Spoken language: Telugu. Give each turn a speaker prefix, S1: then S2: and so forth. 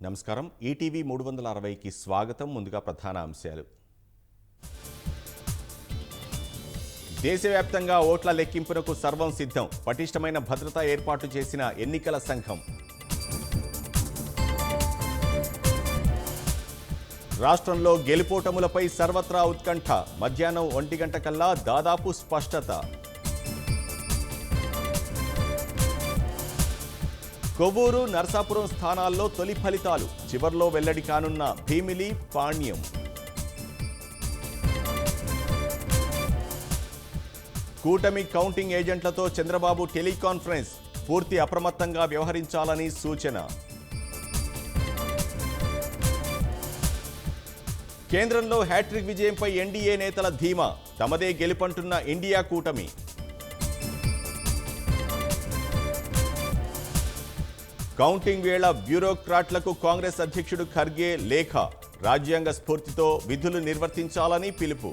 S1: నమస్కారం. ఈటీవీ 360కి స్వాగతం. ముందుగా ప్రధాన అంశాలు. దేశవ్యాప్తంగా ఓట్ల లెక్కింపునకు సర్వం సిద్ధం. పటిష్టమైన భద్రతా ఏర్పాటు చేసిన ఎన్నికల సంఘం. రాష్ట్రంలో గెలుపోటములపై సర్వత్రా ఉత్కంఠ. మధ్యాహ్నం 1 గంట కల్లా దాదాపు స్పష్టత. కొవ్వూరు, నరసాపురం స్థానాల్లో తొలి ఫలితాలు. చివర్లో వెల్లడి కానున్న భీమిలి, పాణ్యం. కూటమి కౌంటింగ్ ఏజెంట్లతో చంద్రబాబు టెలికాన్ఫరెన్స్. పూర్తి అప్రమత్తంగా వ్యవహరించాలని సూచన. కేంద్రంలో హ్యాట్రిక్ విజయంపై ఎన్డీఏ నేతల ధీమా. తమదే గెలుపంటున్న ఇండియా కూటమి. కౌంటింగ్ వేళ బ్యూరోక్రాట్లకు కాంగ్రెస్ అధ్యక్షుడు ఖర్గే లేఖ. రాజ్యాంగ స్ఫూర్తితో విధులు నిర్వర్తించాలని పిలుపు.